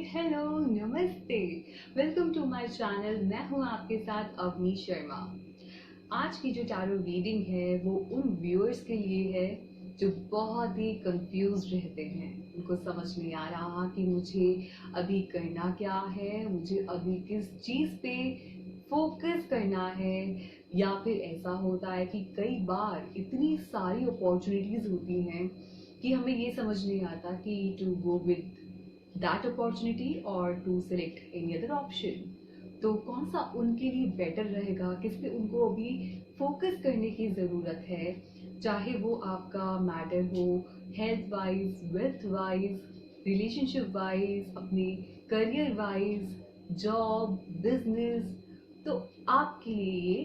Hello, नमस्ते। Welcome to my channel. मैं हूं आपके साथ अवनी शर्मा। आज की जो टैरो रीडिंग है वो उन व्यूअर्स के लिए है जो बहुत ही कंफ्यूज रहते हैं। उनको समझ नहीं आ रहा कि मुझे अभी करना क्या है, मुझे अभी किस चीज़ पे फोकस करना है। या फिर ऐसा होता है कि कई बार इतनी सारी अपॉर्चुनिटीज होती हैं कि हमें ये समझ नहीं आता कि to go with that opportunity or to select any other option। तो कौन सा उनके लिए बेटर रहेगा, किस पे उनको अभी फोकस करने की ज़रूरत है, चाहे वो आपका मैटर हो health wise, wealth wise, relationship wise, अपने करियर वाइज, जॉब, बिजनेस। तो आपके लिए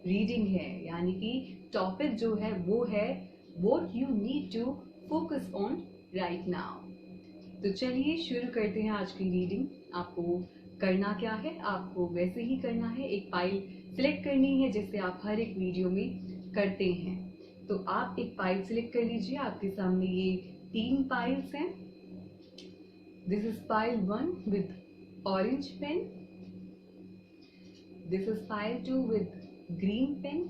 रीडिंग है, यानी कि टॉपिक जो है वो है what you need to focus on right now। तो चलिए शुरू करते हैं आज की रीडिंग। आपको करना क्या है, आपको वैसे ही करना है। एक फाइल सिलेक्ट करनी है जैसे आप हर एक वीडियो में करते हैं। तो आप एक फाइल सिलेक्ट कर लीजिए। आपके सामने ये 3 फाइल्स हैं। This is file 1 with orange pen, this is file 2 with green pen,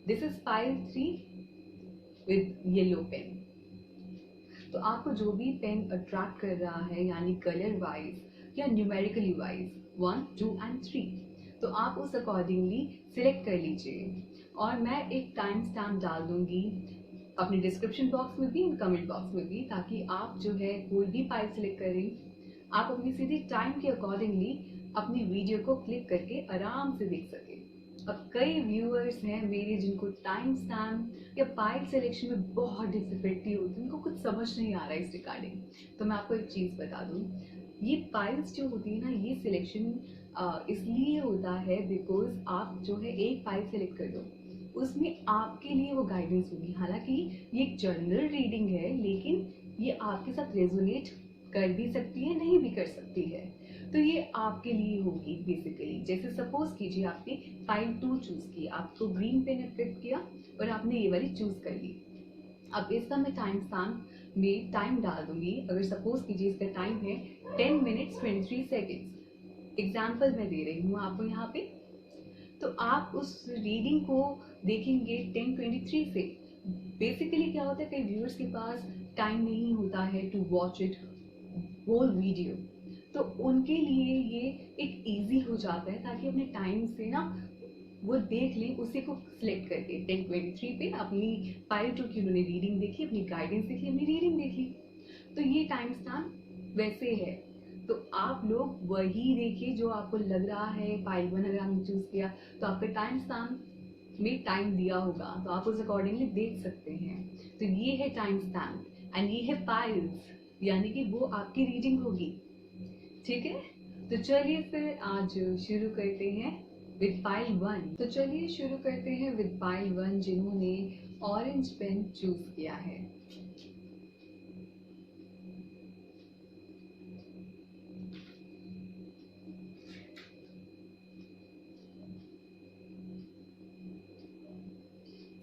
this is file 3 with yellow pen. तो आपको जो भी पेन अट्रैक्ट कर रहा है, यानी कलर वाइज या न्यूमेरिकली वाइज 1, 2 एंड 3, तो आप उस अकॉर्डिंगली सिलेक्ट कर लीजिए। और मैं एक टाइम स्टैम्प डाल दूंगी अपने डिस्क्रिप्शन बॉक्स में भी, कमेंट बॉक्स में भी, ताकि आप जो है कोई भी फाइल सिलेक्ट करें, आप अपनी सीधी टाइम के अकॉर्डिंगली अपनी वीडियो को क्लिक करके आराम से देख सकें। अब कई व्यूअर्स हैं मेरे जिनको टाइम स्टैम्प या फाइल सिलेक्शन में बहुत डिफिकल्टी होती है, उनको कुछ समझ नहीं आ रहा है इस रिगार्डिंग। तो मैं आपको एक चीज़ बता दूं, ये फाइल्स जो होती है ना, ये सिलेक्शन इसलिए होता है बिकॉज आप जो है एक फाइल सेलेक्ट कर दो, उसमें आपके लिए वो गाइडेंस होगी। हालांकि ये एक जनरल रीडिंग है, लेकिन ये आपके साथ रेजोनेट कर भी सकती है, नहीं भी कर सकती है। तो ये आपके लिए होगी बेसिकली। जैसे सपोज कीजिए आपने फाइल 2 चूज की, आपको ग्रीन पेन अट्रैक्ट किया और आपने ये वाली चूज कर ली। अब इसका मैं टाइम स्टैम्प में टाइम डाल दूंगी। अगर सपोज कीजिए इसका टाइम है 10 मिनट्स 23 सेकेंड्स, एग्जाम्पल मैं दे रही हूँ आपको यहाँ पे। तो आप उस रीडिंग को देखेंगे 10:23 से। बेसिकली क्या होता है, कई व्यूअर्स के पास टाइम नहीं होता है to watch it whole video, तो उनके लिए ये एक इजी हो जाता है, ताकि अपने टाइम से ना वो देख लें, उसी को सिलेक्ट करके 10:23 पे अपनी फाइल 2 की उन्होंने रीडिंग देखी, अपनी गाइडेंस देखी, अपनी रीडिंग देखी। तो ये टाइम स्टैम्प वैसे है। तो आप लोग वही देखिए जो आपको लग रहा है। फाइल 1 अगर आपने चूज किया तो आपका टाइम स्टैम्प में टाइम दिया होगा, तो आप उस अकॉर्डिंगली देख सकते हैं। तो ये है टाइम स्टैम्प एंड ये है फाइल्स, यानी कि वो आपकी रीडिंग होगी। ठीक है, तो चलिए फिर आज शुरू करते हैं विद फाइल 1। तो चलिए शुरू करते हैं विद फाइल 1 जिन्होंने ऑरेंज पेन चूज किया है।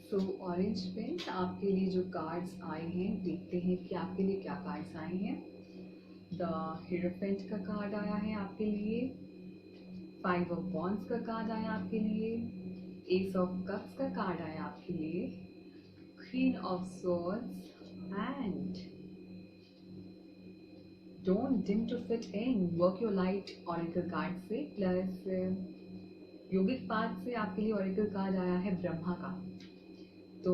सो ऑरेंज पेन, आपके लिए जो कार्ड्स आए हैं, देखते हैं कि आपके लिए क्या कार्ड्स आए हैं। द हिरोफेंट का कार्ड आया है आपके लिए, 5 ऑफ वॉन्ड्स का कार्ड आया आपके लिए, एस ऑफ कप्स का कार्ड आया आपके लिए, queen of swords and don't dim to fit in, work your light oracle card से, प्लस योगिक पाथ से आपके लिए ऑरेकल कार्ड आया है ब्रह्मा का। तो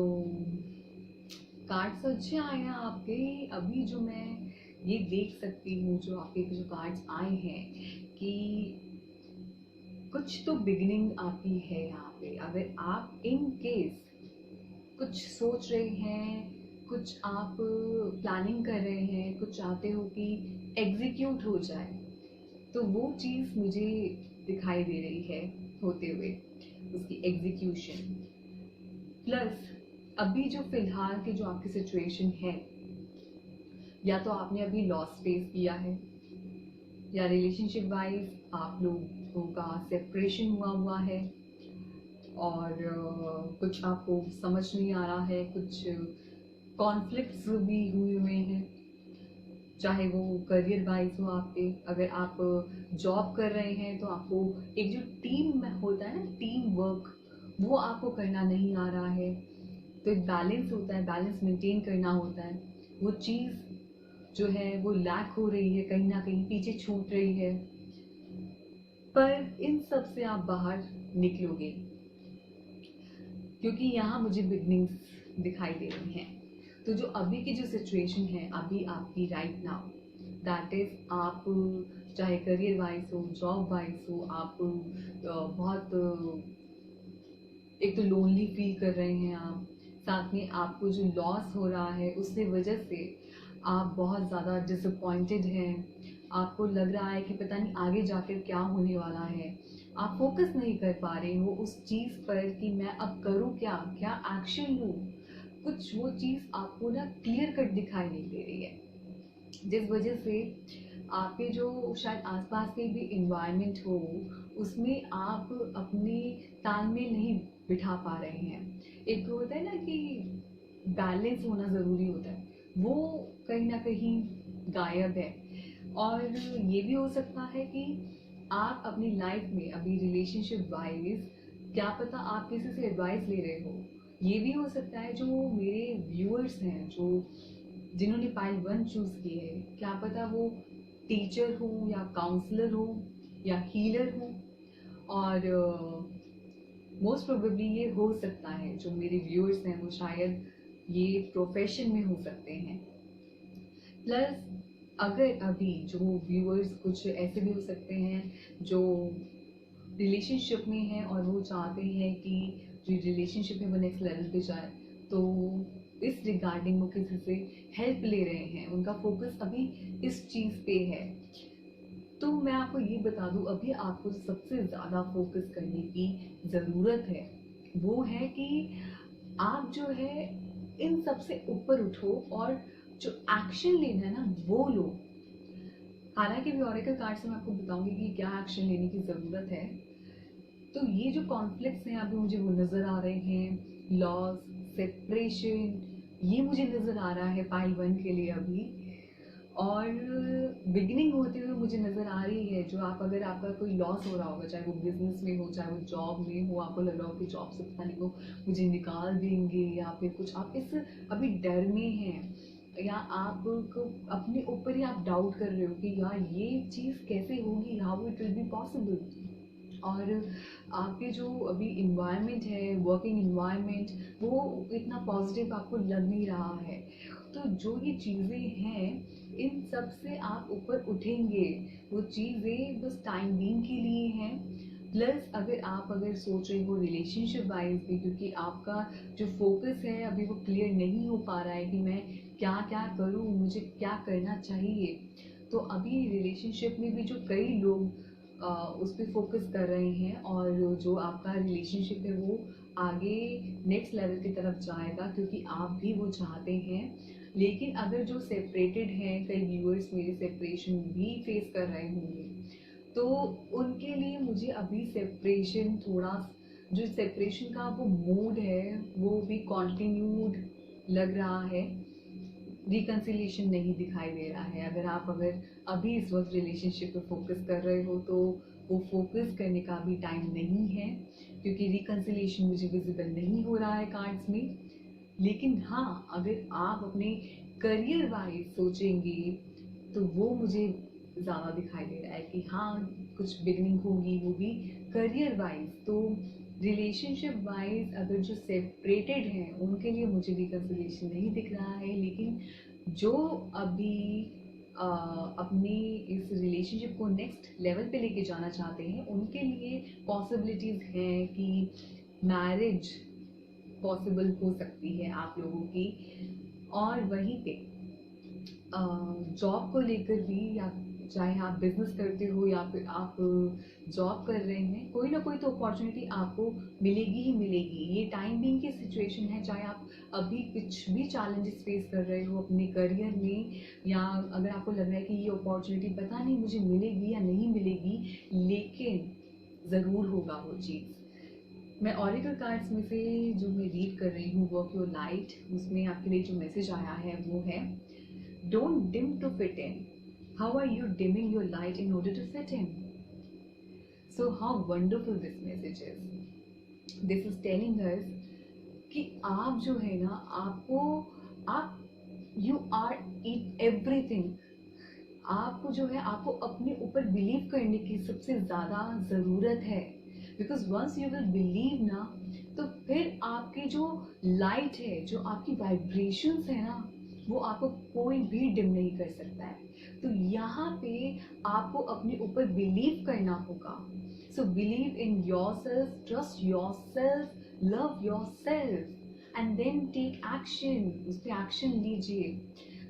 कार्ड्स अच्छे आए हैं आपके। अभी जो मैं ये देख सकती हूँ, जो आपके जो कार्ड्स आए हैं, कि कुछ तो बिगिनिंग आपकी है यहाँ पे। अगर आप इन केस कुछ सोच रहे हैं, कुछ आप प्लानिंग कर रहे हैं, कुछ चाहते हो कि एग्जीक्यूट हो जाए, तो वो चीज़ मुझे दिखाई दे रही है होते हुए, उसकी एग्जीक्यूशन। प्लस अभी जो फिलहाल की जो आपकी सिचुएशन है, या तो आपने अभी लॉस फेस किया है, या रिलेशनशिप वाइज आप लोगों का सेपरेशन हुआ है, और कुछ आपको समझ नहीं आ रहा है, कुछ कॉन्फ्लिक्ट्स भी हुए हुए हैं। चाहे वो करियर वाइज हो आप पे, अगर आप जॉब कर रहे हैं तो आपको एक जो टीम में होता है ना, टीम वर्क, वो आपको करना नहीं आ रहा है, तो एक बैलेंस होता है, बैलेंस मेंटेन करना होता है, वो चीज़ जो है वो लैक हो रही है, कहीं ना कहीं पीछे छूट रही है, पर इन सब से आप बाहर निकलोगे, क्योंकि यहाँ मुझे बिगनिंग्स दिखाई दे रही हैं। तो जो अभी की जो सिचुएशन है अभी आपकी राइट नाउ, दैट इज आप चाहे करियर वाइज हो, जॉब वाइज हो, आप बहुत एक तो लोनली फील कर रहे हैं आप, साथ में आपको जो लॉस हो रहा है उससे वजह से आप बहुत ज़्यादा डिसअपॉइंटेड हैं, आपको लग रहा है कि पता नहीं आगे जाकर क्या होने वाला है, आप फोकस नहीं कर पा रहे हो उस चीज़ पर कि मैं अब करूँ क्या, क्या एक्शन लूँ, कुछ वो चीज़ आपको ना क्लियर कट दिखाई नहीं दे रही है, जिस वजह से आपके जो शायद आसपास के भी इन्वायरमेंट हो उसमें आप अपने तालमेल नहीं बिठा पा रहे हैं। एक होता है ना कि बैलेंस होना ज़रूरी होता है, वो कहीं ना कहीं गायब है। और ये भी हो सकता है कि आप अपनी लाइफ में अभी रिलेशनशिप वाइज क्या पता आप किसी से एडवाइस ले रहे हो, ये भी हो सकता है जो मेरे व्यूअर्स हैं जो जिन्होंने पाइल 1 चूज की है, क्या पता वो टीचर हो या काउंसलर हो या हीलर हो, और मोस्ट प्रोबेबली ये हो सकता है जो मेरे व्यूअर्स हैं वो शायद ये प्रोफेशन में हो सकते हैं। प्लस अगर अभी जो व्यूअर्स कुछ ऐसे भी हो सकते हैं जो रिलेशनशिप में हैं और वो चाहते हैं कि जो रिलेशनशिप है वो नेक्स्ट लेवल पे जाए, तो इस रिगार्डिंग वो किसी से हेल्प ले रहे हैं, उनका फोकस अभी इस चीज़ पे है। तो मैं आपको ये बता दूं, अभी आपको सबसे ज़्यादा फोकस करने की ज़रूरत है वो है कि आप जो है इन सबसे ऊपर उठो और जो एक्शन लेना है ना वो लो। हालांकि भी ऑरेकल कार्ड से मैं आपको बताऊंगी कि क्या एक्शन लेने की ज़रूरत है। तो ये जो कॉन्फ्लिक्ट्स हैं अभी मुझे वो नज़र आ रहे हैं, लॉस, सेपरेशन, ये मुझे नज़र आ रहा है पाइल 1 के लिए अभी। और बिगिनिंग होते हुए मुझे नज़र आ रही है, जो आप अगर आपका कोई लॉस हो रहा होगा, चाहे वो बिजनेस में हो चाहे वो जॉब में हो, आपको लग रहा हो कि जॉब से पता नहीं वो मुझे निकाल देंगे, या फिर कुछ आप इस अभी डर में हैं, या आपको अपने ऊपर ही आप डाउट कर रहे हो कि यार ये चीज़ कैसे होगी, how it will be possible. और आपके जो अभी इन्वायरमेंट है, वर्किंग इन्वायरमेंट, वो इतना पॉजिटिव आपको लग नहीं रहा है। तो जो ये चीज़ें हैं इन सब से आप ऊपर उठेंगे, वो चीज़ें बस टाइम बीइंग के लिए हैं। प्लस अगर सोच रहे हो रिलेशनशिप वाइज भी, क्योंकि आपका जो फोकस है अभी वो क्लियर नहीं हो पा रहा है कि मैं क्या क्या करूँ, मुझे क्या करना चाहिए, तो अभी रिलेशनशिप में भी जो कई लोग उस पर फोकस कर रहे हैं, और जो आपका रिलेशनशिप है वो आगे नेक्स्ट लेवल की तरफ जाएगा, क्योंकि आप भी वो चाहते हैं। लेकिन अगर जो सेपरेटेड हैं, कई व्यूअर्स मेरे सेपरेशन भी फेस कर रहे होंगे, तो उनके लिए मुझे अभी सेपरेशन थोड़ा, जो सेपरेशन का वो मूड है वो भी कॉन्टिन्यूड लग रहा है, रिकन्सिलिएशन नहीं दिखाई दे रहा है। अगर अभी इस वक्त रिलेशनशिप पे फोकस कर रहे हो तो वो फोकस करने का भी टाइम नहीं है, क्योंकि रिकन्सिलिएशन मुझे विजिबल नहीं हो रहा है कार्ड्स में। लेकिन हाँ, अगर आप अपने करियर वाइज सोचेंगे तो वो मुझे ज़्यादा दिखाई दे रहा है कि हाँ कुछ बिगनिंग होगी, वो भी करियर वाइज। तो रिलेशनशिप वाइज अगर जो सेपरेटेड हैं उनके लिए मुझे रिकन्सिलिएशन नहीं दिख रहा है, लेकिन जो अभी अपने इस रिलेशनशिप को नेक्स्ट लेवल पे लेके जाना चाहते हैं उनके लिए पॉसिबिलिटीज़ हैं कि मैरिज पॉसिबल हो सकती है आप लोगों की। और वहीं पे जॉब को लेकर भी, या चाहे आप बिजनेस करते हो या फिर आप जॉब कर रहे हैं, कोई ना कोई तो अपॉर्चुनिटी आपको मिलेगी ही मिलेगी। ये टाइम बीइंग की सिचुएशन है, चाहे आप अभी कुछ भी चैलेंजेस फेस कर रहे हो अपने करियर में, या अगर आपको लग रहा है कि ये अपॉर्चुनिटी पता नहीं मुझे मिलेगी या नहीं मिलेगी, लेकिन ज़रूर होगा वो चीज़। मैं ऑरिकल कार्ड्स में से जो मैं रीड कर रही हूँ वर्क योर लाइट, उसमें आपके लिए जो मैसेज आया है वो है Don't dim to fit in. How are you dimming your light in order to fit in? So how wonderful this message is. This is telling us कि आप जो है ना, आपको आप यू आर एवरीथिंग, आपको जो है आपको अपने ऊपर बिलीव करने की सबसे ज़्यादा ज़रूरत है। Because once you will believe ना, तो फिर आपकी जो लाइट है, जो आपकी वाइब्रेशंस है ना, वो आपको कोई भी डिम नहीं कर सकता है। तो यहाँ पे आपको अपने ऊपर बिलीव करना होगा। So believe in yourself, trust yourself, love yourself and then take action, उस पर एक्शन लीजिए।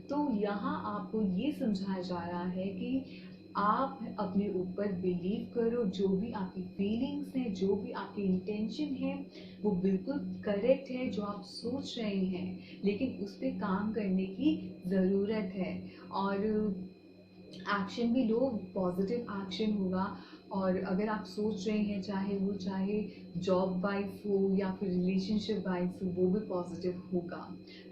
तो यहाँ आपको ये समझाया जा रहा है कि आप अपने ऊपर बिलीव करो, जो भी आपकी फीलिंग्स हैं, जो भी आपके इंटेंशन है, वो बिल्कुल करेक्ट है जो आप सोच रहे हैं, लेकिन उस पर काम करने की ज़रूरत है। और एक्शन भी लो, पॉजिटिव एक्शन होगा। और अगर आप सोच रहे हैं, चाहे जॉब वाइज हो या फिर रिलेशनशिप वाइज हो, वो भी पॉजिटिव होगा।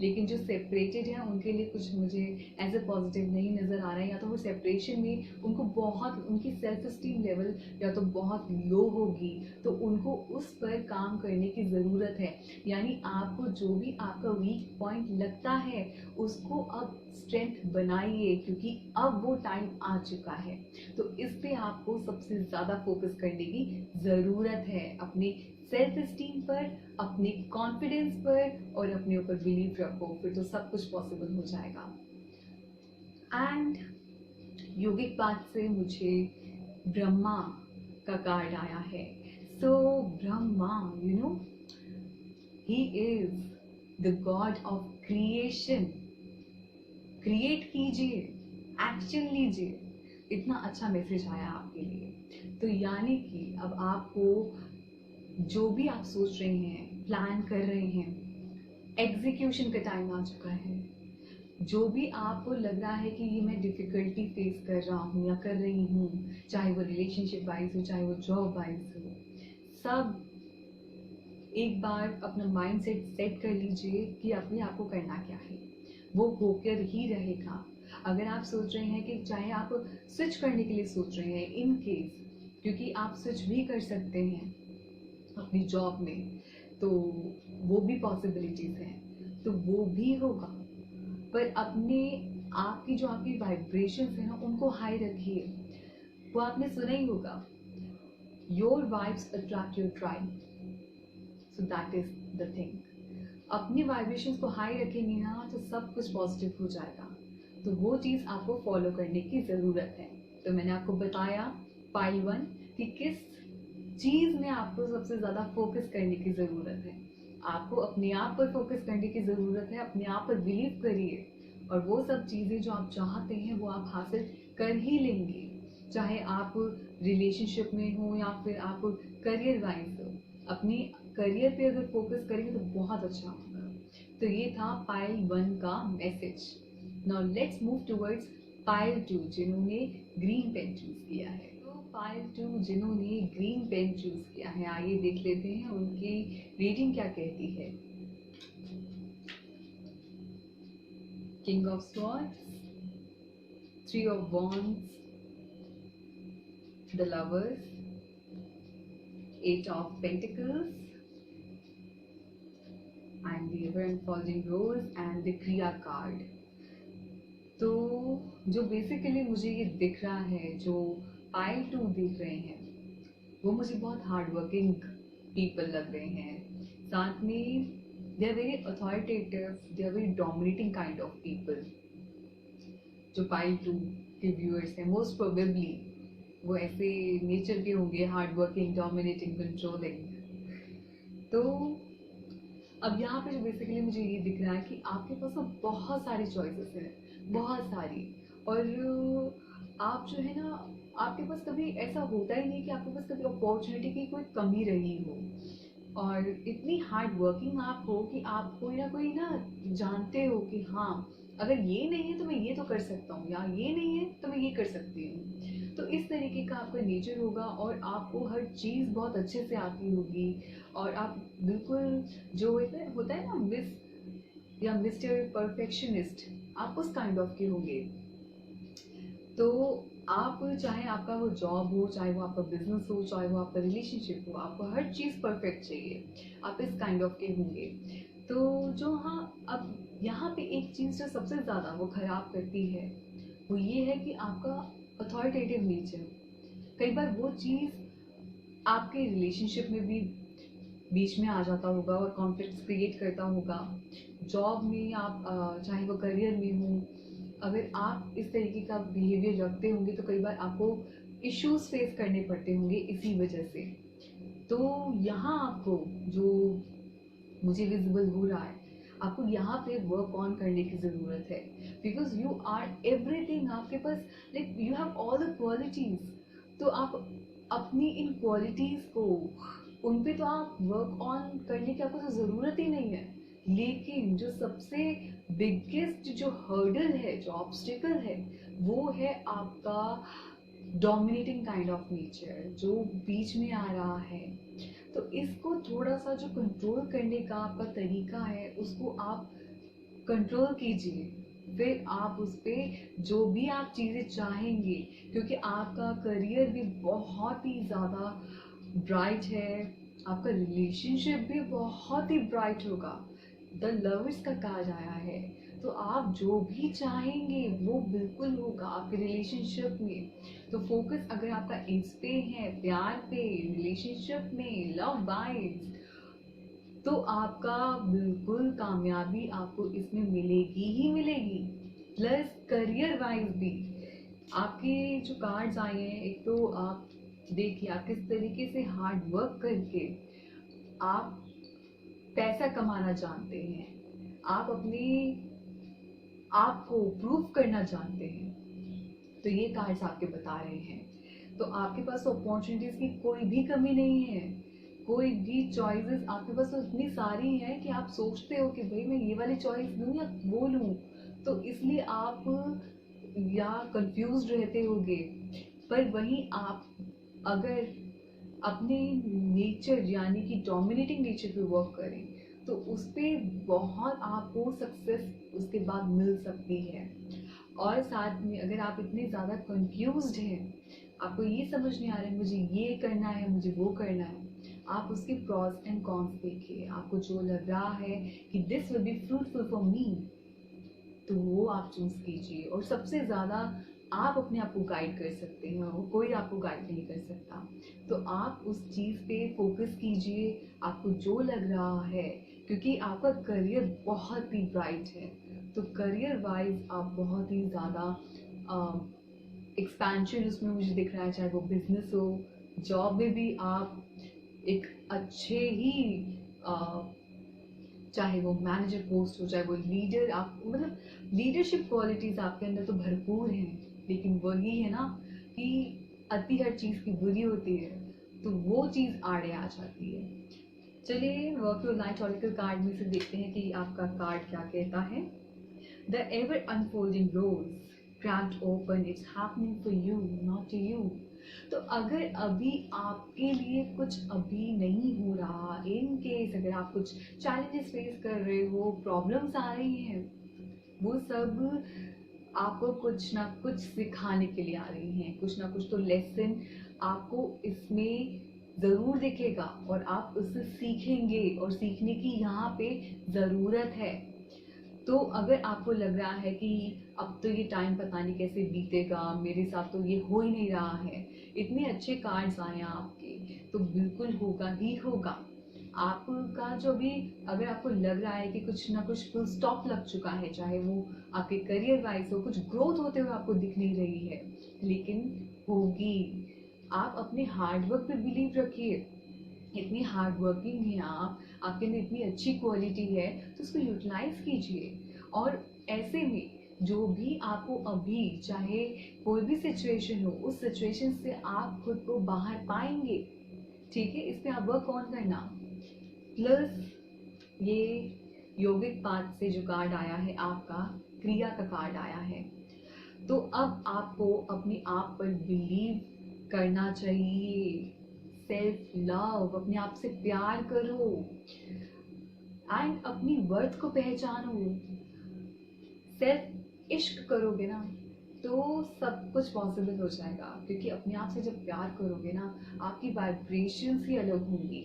लेकिन जो सेपरेटेड हैं उनके लिए कुछ मुझे एज ए पॉजिटिव नहीं नज़र आ रहा है। या तो वो सेपरेशन में उनको बहुत, उनकी सेल्फ स्टीम लेवल या तो बहुत लो होगी, तो उनको उस पर काम करने की ज़रूरत है। यानी आपको जो भी आपका वीक पॉइंट लगता है, उसको अब स्ट्रेंथ बनाइए, क्योंकि अब वो टाइम आ चुका है। तो इस पे आपको सबसे ज़्यादा फोकस करने की ज़रूरत है, अपने सेल्फ स्टीम पर, अपने कॉन्फिडेंस पर, और अपने ऊपर बिलीव रखो, फिर तो सब कुछ पॉसिबल हो जाएगा। एंड योगिक पाथ से मुझे ब्रह्मा का कार्ड आया है। So Brahma, you know, he is the god of creation. Create कीजिए, एक्शन लीजिए। इतना अच्छा मैसेज आया आपके लिए। तो यानी कि अब आपको जो भी आप सोच रहे हैं, प्लान कर रहे हैं, एग्जीक्यूशन का टाइम आ चुका है। जो भी आपको लग रहा है कि ये मैं डिफिकल्टी फेस कर रहा हूँ या कर रही हूँ, चाहे वो रिलेशनशिप वाइज हो, चाहे वो जॉब वाइज हो, सब एक बार अपना माइंड सेट कर लीजिए कि अभी आपको करना क्या है। वो होकर ही रहेगा। अगर आप सोच रहे हैं कि चाहे आप स्विच करने के लिए सोच रहे हैं, इन केस, क्योंकि आप स्विच भी कर सकते हैं अपनी जॉब में, तो वो भी पॉसिबिलिटीज हैं, तो वो भी होगा। पर अपने आपकी जो आपकी वाइब्रेशंस है ना, उनको हाई रखिए। वो आपने सुना ही होगा, your vibes attract your tribe. So that is the thing. अपनी वाइब्रेशंस को हाई रखेंगे ना, तो सब कुछ पॉजिटिव हो जाएगा। तो वो चीज़ आपको फॉलो करने की ज़रूरत है। तो मैंने आपको बताया पाइल 1 कि किस चीज़ में आपको सबसे ज़्यादा फोकस करने की ज़रूरत है। आपको अपने आप पर फोकस करने की ज़रूरत है, अपने आप पर बिलीव करिए, और वो सब चीज़ें जो आप चाहते हैं वो आप हासिल कर ही लेंगे। चाहे आप रिलेशनशिप में हो या फिर आप करियर वाइज हो, अपनी करियर पे अगर फोकस करेंगे तो बहुत अच्छा होगा। तो ये था पाइल 1 का message. Now let's move towards pile 2, जिन्होंने ग्रीन पेन चूज किया है। तो पाइल 2 जिन्होंने ग्रीन पेन चूज किया है, आइए देख लेते हैं उनकी रीडिंग क्या कहती है। King of swords, 3 of wands, the lovers, 8 of pentacles, and the ever unfolding rose and the Kriya card। तो जो बेसिकली मुझे ये दिख रहा है, जो पाइल 2 दिख रहे हैं, वो मुझे बहुत हार्ड वर्किंग पीपल लग रहे हैं। साथ में they are very authoritative, they are very dominating kind of people. जो पाइल 2 के व्यूअर्स हैं, मोस्ट प्रोबेबली वो ऐसे नेचर के होंगे, हार्ड वर्किंग, डोमिनेटिंग, कंट्रोलिंग। तो अब यहाँ पे जो बेसिकली मुझे ये दिख रहा है कि आपके पास अब बहुत सारी चॉइसेस हैं, बहुत सारी। और आप जो है ना, आपके पास कभी ऐसा होता ही नहीं कि आपके पास कभी अपॉर्चुनिटी की कोई कमी रही हो, और इतनी हार्ड वर्किंग आप हो कि आप कोई ना जानते हो कि हाँ, अगर ये नहीं है तो मैं ये तो कर सकता हूँ, या ये नहीं है तो मैं ये कर सकती हूँ। तो इस तरीके का आपका नेचर होगा, और आपको हर चीज़ बहुत अच्छे से आती होगी, और आप बिल्कुल जो होता है ना, मिस या मिस्टर परफेक्शनिस्ट, आप उस काइंड ऑफ के होंगे। तो आप चाहे आपका वो जॉब हो, चाहे वो आपका बिजनेस हो, चाहे वो आपका रिलेशनशिप हो, आपको हर चीज़ परफेक्ट चाहिए, आप इस काइंड ऑफ के होंगे। तो जो हाँ, अब यहाँ पे एक चीज़ जो सबसे ज़्यादा वो खराब करती है वो ये है कि आपका अथॉरिटेटिव नेचर। कई बार वो चीज़ आपके रिलेशनशिप में भी बीच में आ जाता होगा और कॉन्फ्लिक्ट्स क्रिएट करता होगा। जॉब में आप चाहे वो करियर में हो, अगर आप इस तरीके का बिहेवियर रखते होंगे तो कई बार आपको इश्यूज फेस करने पड़ते होंगे इसी वजह से। तो यहाँ आपको जो मुझे विजिबल हो रहा है, आपको यहाँ पे वर्क ऑन करने की ज़रूरत है, बिकॉज यू आर एवरीथिंग। आपके पास like you have all the qualities. तो आप अपनी इन क्वालिटीज को, उन पे तो आप वर्क ऑन करने की आपको तो ज़रूरत ही नहीं है। लेकिन जो सबसे बिगेस्ट जो हर्डल है, जो ऑब्स्टिकल है, वो है आपका डोमिनेटिंग काइंड ऑफ नेचर जो बीच में आ रहा है। तो इसको थोड़ा सा जो कंट्रोल करने का आपका तरीका है उसको आप कंट्रोल कीजिए। फिर आप उस पर जो भी आप चीज़ें चाहेंगे, क्योंकि आपका करियर भी बहुत ही ज़्यादा ब्राइट है, आपका रिलेशनशिप भी बहुत ही ब्राइट होगा। द लवर्स का कार्ड आया है। तो आप जो भी चाहेंगे वो बिल्कुल होगा आपके रिलेशनशिप में। तो फोकस अगर आपका इस पे है, प्यार पे, रिलेशनशिप में, लव वाइज, तो आपका बिल्कुल कामयाबी आपको इसमें मिलेगी ही मिलेगी। प्लस करियर वाइज भी आपके जो कार्ड्स आए हैं, एक तो आप देखिए आप किस तरीके से हार्ड वर्क करके आप पैसा कमाना जानते हैं, आप अपने आप को प्रूव करना जानते हैं। तो ये कार्ड्स आपके बता रहे हैं। तो आपके पास अपॉर्चुनिटीज की कोई भी कमी नहीं है, कोई भी चॉइसेस आपके पास तो इतनी सारी हैं कि आप सोचते हो कि भाई मैं ये वाली चॉइस लूँ या वो लूँ। तो इसलिए आप या कंफ्यूज रहते होगे। पर वहीं आप अगर अपने नेचर यानी कि डोमिनेटिंग नेचर पे वर्क करें तो उस पर बहुत आपको सक्सेस उसके बाद मिल सकती है। और साथ में अगर आप इतने ज़्यादा कंफ्यूज्ड हैं, आपको ये समझ नहीं आ रहा है मुझे ये करना है, मुझे वो करना है, आप उसके प्रॉस एंड कॉन्स देखिए। आपको जो लग रहा है कि this will be fruitful for me, तो वो आप चूज कीजिए। और सबसे ज़्यादा आप अपने आप को गाइड कर सकते हैं और कोई आपको गाइड नहीं कर सकता। तो आप उस चीज़ पे फोकस कीजिए, आपको जो लग रहा है, क्योंकि आपका करियर बहुत ही ब्राइट है। तो करियर वाइज आप बहुत ही ज़्यादा एक्सपेंशन उसमें मुझे दिख रहा है, चाहे वो बिजनेस हो, जॉब में भी आप एक अच्छे ही चाहे वो मैनेजर पोस्ट हो, चाहे वो लीडर, आप मतलब लीडरशिप क्वालिटीज आपके अंदर तो भरपूर हैं। लेकिन वही है ना कि अति हर चीज की बुरी होती है, तो वो चीज आड़े आ जाती है। चलिए work your life oracle card में से देखते हैं कि आपका कार्ड क्या कहता है। The ever unfolding rose cracked open, it's happening for you not to you. तो अगर अभी आपके लिए कुछ अभी नहीं हो रहा, इन केस अगर आप कुछ चैलेंजेस फेस कर रहे हो, प्रॉब्लम्स आ रही हैं, वो सब आपको कुछ ना कुछ सिखाने के लिए आ रही हैं। कुछ ना कुछ तो लेसन आपको इसमें ज़रूर दिखेगा और आप उससे सीखेंगे, और सीखने की यहाँ पे ज़रूरत है। तो अगर आपको लग रहा है कि अब तो ये टाइम पता नहीं कैसे बीतेगा, मेरे साथ तो ये हो ही नहीं रहा है, इतने अच्छे कार्ड्स आए हैं आपके, तो बिल्कुल होगा ही होगा। आपका जो भी, अगर आपको लग रहा है कि कुछ ना कुछ फुल स्टॉप लग चुका है, चाहे वो आपके करियर वाइज हो, कुछ ग्रोथ होते हुए आपको दिख नहीं रही है, लेकिन होगी। आप अपने हार्ड वर्क पे बिलीव रखिए। इतनी हार्ड वर्किंग है आप, आपके अंदर इतनी अच्छी क्वालिटी है, तो उसको यूटिलाइज कीजिए। और ऐसे में जो भी आपको अभी चाहे कोई भी सिचुएशन हो, उस सिचुएशन से आप खुद को बाहर पाएंगे। ठीक है, इस पे आप वर्क ऑन करना। प्लस ये योगिक पाथ से जो कार्ड आया है आपका, क्रिया का कार्ड आया है। तो अब आपको अपने आप पर बिलीव करना चाहिए। सेल्फ लव, अपने आप से प्यार करो। एंड अपनी वर्थ को पहचानो। सेल्फ इश्क करोगे ना तो सब कुछ पॉसिबल हो जाएगा, क्योंकि अपने आप से जब प्यार करोगे ना आपकी वाइब्रेशंस ही अलग होंगी।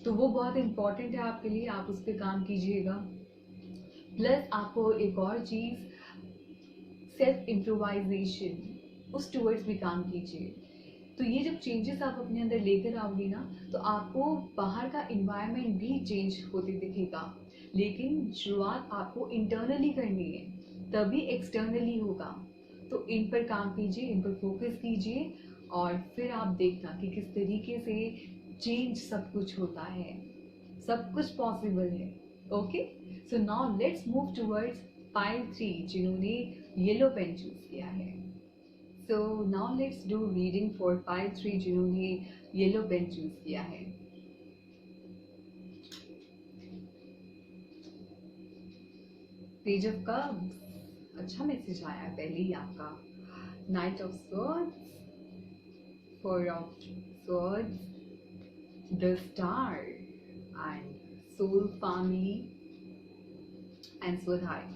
तो वो बहुत इंपॉर्टेंट है आपके लिए, आप उस पर काम कीजिएगा। प्लस आपको एक और चीज़, सेल्फ इम्प्रोवाइजेशन, उस टूवर्ड्स भी काम कीजिए। तो ये जब चेंजेस आप अपने अंदर लेकर आओगे ना तो आपको बाहर का इन्वायरमेंट भी चेंज होते दिखेगा, लेकिन शुरुआत आपको इंटरनली करनी है, तभी एक्सटर्नली होगा। तो इन पर काम कीजिए, इन पर फोकस कीजिए, और फिर आप देखना कि किस तरीके से चेंज सब कुछ होता है, सब कुछ पॉसिबल है। Okay, so now let's move towards pile 3 जिन्होंने येलो पेन चूज किया है। So now let's do reading for pile 3 जिन्होंने येलो पेन चूज किया है। पेज ऑफ कप्स, अच्छा मैसेज आया है पहले ही आपका। Knight of swords, four of swords, the star and soul family and स्वधाई।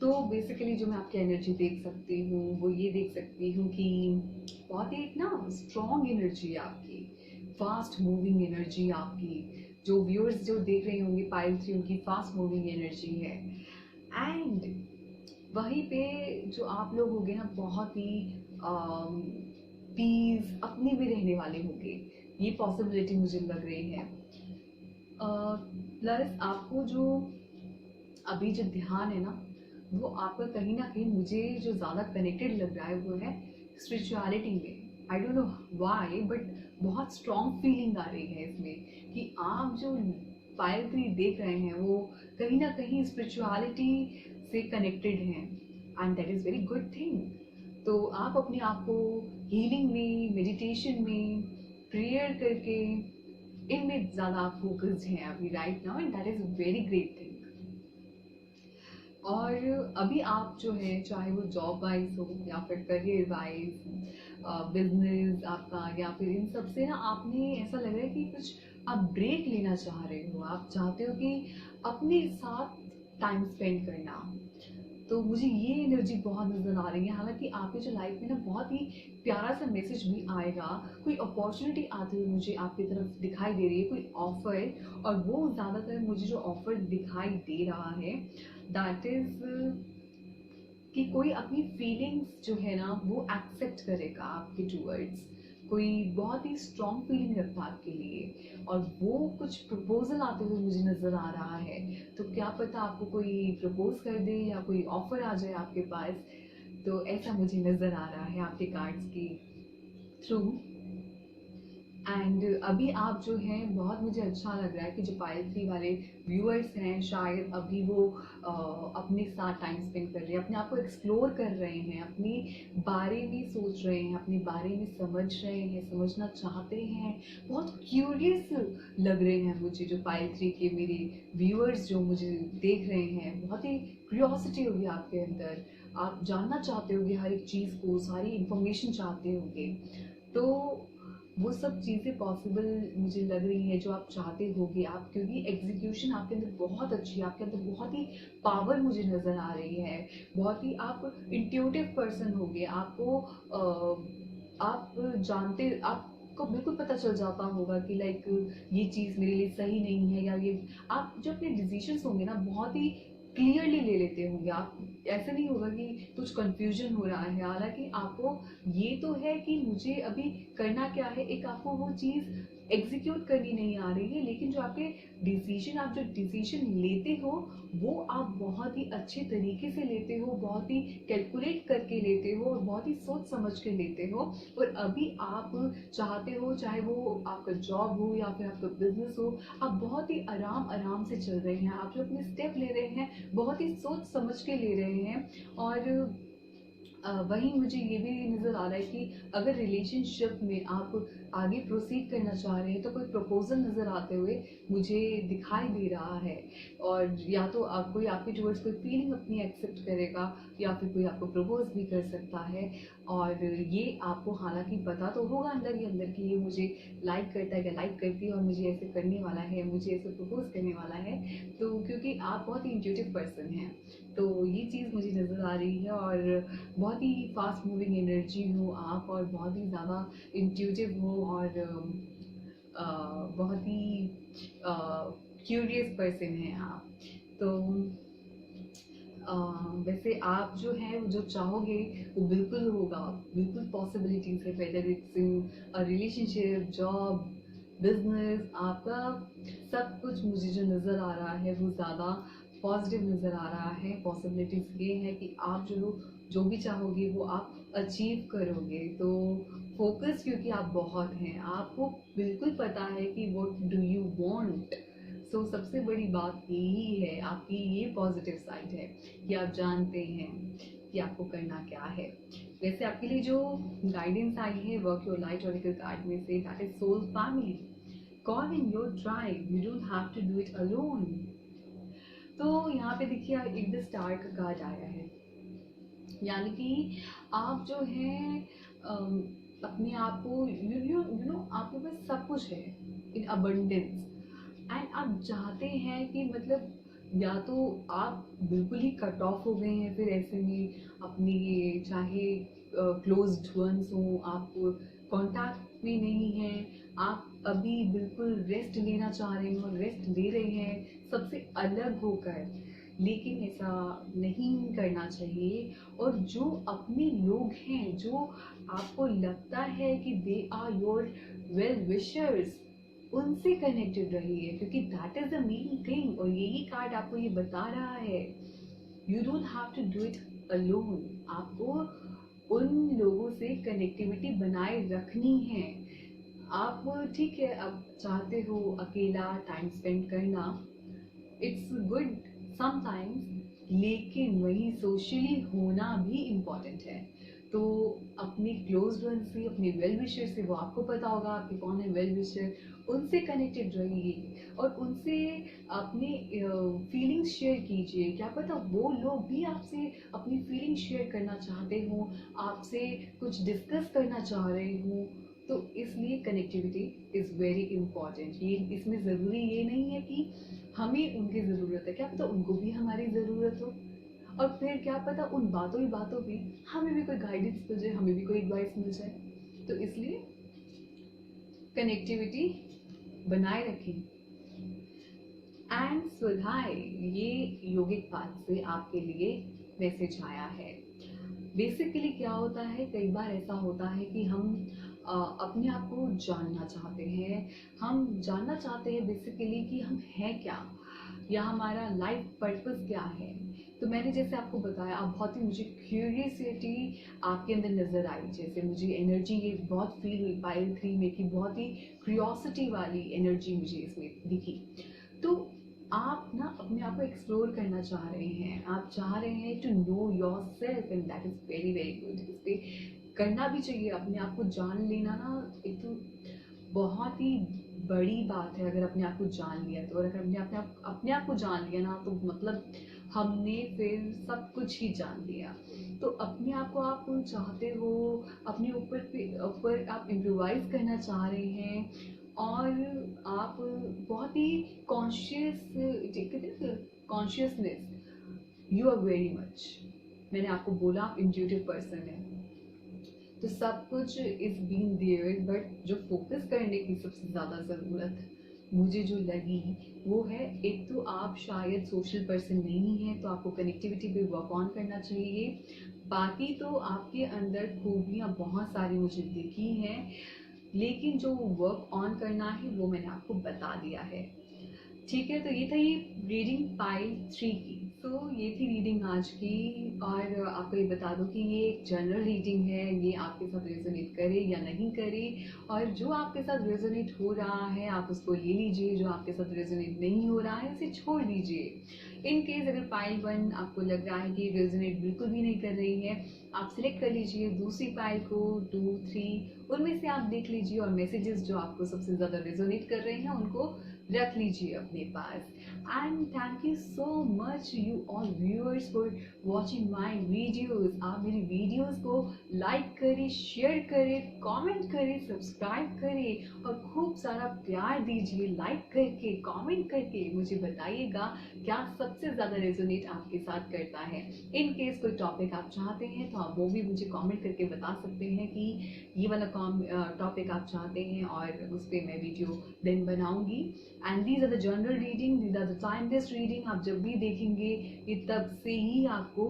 तो बेसिकली जो मैं आपकी एनर्जी देख सकती हूँ वो ये देख सकती हूँ कि बहुत ही एक ना स्ट्रॉन्ग एनर्जी है आपकी, फास्ट मूविंग एनर्जी आपकी। जो व्यूअर्स जो देख रहे होंगे पाइल 3, उनकी फास्ट मूविंग एनर्जी है। एंड वहीं पे जो आप लोग होंगे ना बहुत ही पीस अपनी भी रहने वाले होंगे, ये पॉसिबिलिटी मुझे लग रही है। प्लस आपको जो अभी जो ध्यान है ना वो आपका कहीं ना कहीं मुझे जो ज़्यादा कनेक्टेड लग रहा है वो है स्पिरिचुअलिटी में। I don't know why but बहुत स्ट्रॉन्ग फीलिंग आ रही है इसमें कि आप जो पाइल 3 देख रहे हैं वो कहीं ना कहीं स्पिरिचुअलिटी से कनेक्टेड हैं, and that is very good thing. तो आप अपने आप को हीलिंग में, मेडिटेशन में, प्रेयर करके इनमें ज़्यादा फोकस्ड हैं अभी right now, and that is very great thing. और अभी आप जो है चाहे वो जॉब वाइज हो या फिर करियर वाइज, बिजनेस आपका, या फिर इन सब से ना आपने ऐसा लग रहा है कि कुछ आप ब्रेक लेना चाह रहे हो, आप चाहते हो कि अपने साथ टाइम स्पेंड करना। तो मुझे ये एनर्जी बहुत नज़र आ रही है। हालांकि आपकी जो लाइफ में ना बहुत ही प्यारा सा मैसेज भी आएगा, कोई अपॉर्चुनिटी आती हुई मुझे आपकी तरफ दिखाई दे रही है, कोई ऑफर। और वो ज़्यादातर मुझे जो ऑफर दिखाई दे रहा है दैट इज़ कि कोई अपनी फीलिंग्स जो है ना वो एक्सेप्ट करेगा आपके टूवर्ड्स, कोई बहुत ही स्ट्रॉन्ग फीलिंग रखता है आपके लिए, और वो कुछ प्रपोजल आते हुए मुझे नज़र आ रहा है। तो क्या पता आपको कोई प्रपोज कर दे या कोई ऑफर आ जाए आपके पास, तो ऐसा मुझे नज़र आ रहा है आपके कार्ड्स के थ्रू। एंड अभी आप जो हैं बहुत मुझे अच्छा लग रहा है कि जो पाइल 3 वाले व्यूअर्स हैं शायद अभी वो अपने साथ टाइम स्पेंड कर रहे हैं, अपने आप को एक्सप्लोर कर रहे हैं, अपने बारे में सोच रहे हैं, अपने बारे में समझ रहे हैं, समझना चाहते हैं, बहुत क्यूरियस लग रहे हैं मुझे जो पाइल 3 के मेरे व्यूअर्स जो मुझे देख रहे हैं। बहुत ही क्यूरियोसिटी होगी आपके अंदर, आप जानना चाहते होगे हर एक चीज़ को, सारी इंफॉर्मेशन चाहते होगे। तो वो सब चीज़ें पॉसिबल मुझे लग रही है जो आप चाहते होगे आप, क्योंकि एग्जीक्यूशन आपके अंदर बहुत अच्छी है, आपके अंदर बहुत ही पावर मुझे नज़र आ रही है। बहुत ही आप इंट्यूटिव पर्सन होगे, आपको आप जानते, आपको बिल्कुल पता चल जाता होगा कि लाइक ये चीज़ मेरे लिए सही नहीं है, या ये आप जो अपने डिसीजंस होंगे ना बहुत ही क्लियरली ले लेते होंगे आप। ऐसा नहीं होगा कि कुछ कंफ्यूजन हो रहा है, हालांकि आपको ये तो है कि मुझे अभी करना क्या है, एक आपको वो चीज़ एग्जीक्यूट करनी नहीं आ रही है, लेकिन जो आपके डिसीजन, आप जो डिसीजन लेते हो वो आप बहुत ही अच्छे तरीके से लेते हो, बहुत ही कैलकुलेट करके लेते हो, और बहुत ही सोच समझ के लेते हो। और अभी आप चाहते हो चाहे वो आपका जॉब हो या फिर आपका बिजनेस हो, आप बहुत ही आराम आराम से चल रहे हैं, आप जो अपने स्टेप ले रहे हैं बहुत ही सोच समझ के ले रहे हैं। और वहीं मुझे ये भी नज़र आ रहा है कि अगर रिलेशनशिप में आप आगे प्रोसीड करना चाह रहे हैं, तो कोई प्रपोजल नज़र आते हुए मुझे दिखाई दे रहा है। और या तो आप कोई आपके टुवर्ड्स कोई फीलिंग अपनी एक्सेप्ट करेगा, या फिर कोई आपको प्रपोज भी कर सकता है। और ये आपको हालांकि पता तो होगा अंदर ही अंदर कि ये मुझे लाइक करता है या लाइक करती है और मुझे ऐसे करने वाला है, मुझे ऐसे प्रपोज करने वाला है। तो क्योंकि आप बहुत ही इंट्यूटिव पर्सन हैं, तो ये चीज़ मुझे नज़र आ रही है। और बहुत ही फास्ट मूविंग एनर्जी हो आप, और बहुत ही ज़्यादा इंट्यूटिव हो, और बहुत ही क्यूरियस पर्सन हैं आप। तो वैसे आप जो है जो चाहोगे वो बिल्कुल होगा, बिल्कुल पॉसिबिलिटीज है, whether it's in a relationship, job, business, आपका सब कुछ मुझे जो नज़र आ रहा है वो ज़्यादा पॉजिटिव नज़र आ रहा है। पॉसिबिलिटीज ये है कि आप जो भी चाहोगे वो आप अचीव करोगे। तो फोकस, क्योंकि आप बहुत हैं, आपको बिल्कुल पता है कि व्हाट डू यू वांट। सो सबसे बड़ी बात यही है, आपकी ये पॉजिटिव साइड है कि आप जानते हैं कि आपको करना क्या है। वैसे आपके लिए जो गाइडेंस आई है work your light oracle card में से, that is soul family, call in your tribe, you don't have to do it alone. तो यहाँ पे देखिए एक द स्टार का कार्ड आया है, यानी कि आप जो है अपने आप को यू नो आपके पास सब कुछ है इन अबंडेंस, एंड आप चाहते हैं कि मतलब या तो आप बिल्कुल ही कट ऑफ हो गए हैं, फिर ऐसे में अपनी चाहे क्लोज्ड वंस हो, आप कांटेक्ट में नहीं हैं, आप अभी बिल्कुल रेस्ट लेना चाह रहे हैं और रेस्ट ले रहे हैं सबसे अलग होकर, लेकिन ऐसा नहीं करना चाहिए। और जो अपने लोग हैं, जो आपको लगता है कि they are your well wishers, उनसे कनेक्टेड रहिए, क्योंकि that is the main thing. और यही कार्ड आपको ये बता रहा है, you don't have to do it alone. आपको उन लोगों से कनेक्टिविटी बनाए रखनी है। आप ठीक है, आप चाहते हो अकेला टाइम स्पेंड करना, इट्स गुड समटाइम्स, लेकिन वही सोशली होना भी इम्पॉर्टेंट है। तो अपने क्लोज वन से, अपने वेल विशर से, वो आपको पता होगा आपके कौन है वेल विशर, उनसे कनेक्टेड रहिए और उनसे अपने फीलिंग्स शेयर कीजिए। क्या पता वो लोग भी आपसे अपनी फीलिंग्स शेयर करना चाहते हो, आपसे कुछ डिस्कस करना चाह रहे हो। तो इसलिए कनेक्टिविटी इज़ वेरी इंपॉर्टेंट। ये इसमें ज़रूरी ये नहीं है कि हमें उनकी ज़रूरत है, क्या पता उनको भी हमारी ज़रूरत हो, और फिर क्या पता उन बातों ही बातों में हमें भी कोई गाइडेंस मिल जाए, हमें भी कोई एडवाइस मिल जाए। तो इसलिए कनेक्टिविटी बनाए रखें। एंड सुधाए, ये योगिक पाथ से आपके लिए मैसेज आया है। बेसिकली क्या होता है, कई बार ऐसा होता है कि हम अपने आप को जानना चाहते हैं, हम जानना चाहते हैं बेसिकली कि हम हैं क्या, या हमारा लाइफ पर्पस क्या है। तो मैंने जैसे आपको बताया, आप बहुत ही, मुझे क्यूरियसिटी आपके अंदर नज़र आई, जैसे मुझे एनर्जी ये बहुत फील हुई पाइल 3 में कि बहुत ही क्यूरियोसिटी वाली एनर्जी मुझे इसमें दिखी। तो आप ना अपने आप को एक्सप्लोर करना चाह रहे हैं, आप चाह रहे हैं to know yourself, and that is very very good. इस पे करना भी चाहिए, अपने आप को जान लेना ना एक तो बहुत ही बड़ी बात है। अगर अपने आप को जान लिया तो, और अगर अपने आप को जान लिया ना, तो मतलब हमने फिर सब कुछ ही जान लिया। तो अपने आप को आप चाहते हो, अपने ऊपर आप इम्प्रोवाइज करना चाह रहे हैं, और आप बहुत ही consciousness, you are very much, मैंने आपको बोला आप इंट्यूटिव पर्सन है, तो सब कुछ इज बीन देयर। बट जो फोकस करने की सबसे ज़्यादा ज़रूरत मुझे जो लगी वो है, एक तो आप शायद सोशल पर्सन नहीं हैं, तो आपको कनेक्टिविटी पे वर्क ऑन करना चाहिए। बाकी तो आपके अंदर खूबियाँ बहुत सारी मुझे दिखी हैं, लेकिन जो वर्क ऑन करना है वो मैंने आपको बता दिया है। ठीक है, तो ये था ये रीडिंग पाइल 3 की। तो ये थी रीडिंग आज की। और आपको ये बता दूं कि ये एक जनरल रीडिंग है, ये आपके साथ रेजोनेट करे या नहीं करे। और जो आपके साथ रेजोनेट हो रहा है आप उसको ले लीजिए, जो आपके साथ रेजोनेट नहीं हो रहा है उसे छोड़ दीजिए। इन केस अगर पाइल 1 आपको लग रहा है कि रेजोनेट बिल्कुल भी नहीं कर रही है, आप सिलेक्ट कर लीजिए दूसरी पाइल को, 2, 3, उनमें से आप देख लीजिए और मैसेजेस जो आपको सबसे ज़्यादा रेजोनेट कर रहे हैं उनको रख लीजिए अपने पास। And thank you so much you all viewers for watching my videos. आप मेरी वीडियोस को लाइक करें, शेयर करें, कमेंट करें, सब्सक्राइब करें और खूब सारा प्यार दीजिए। लाइक करके, कमेंट करके मुझे बताइएगा क्या सबसे ज़्यादा रेजोनेट आपके साथ करता है। इन केस कोई टॉपिक आप चाहते हैं तो आप वो भी मुझे कमेंट करके बता सकते हैं कि ये वाला टॉपिक आप चाहते हैं और उस पर मैं वीडियो देन बनाऊंगी। And these are the general reading, these are the timeless reading. आप जब भी देखेंगे ये तब से ही आपको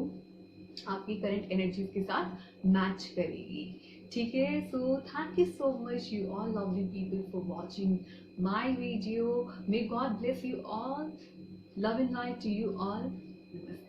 आपकी करंट एनर्जीज के साथ मैच करेगी। ठीक है, so thank you so much you all lovely people for watching my video. May God bless you all. Love and light to you all. नमस्ते।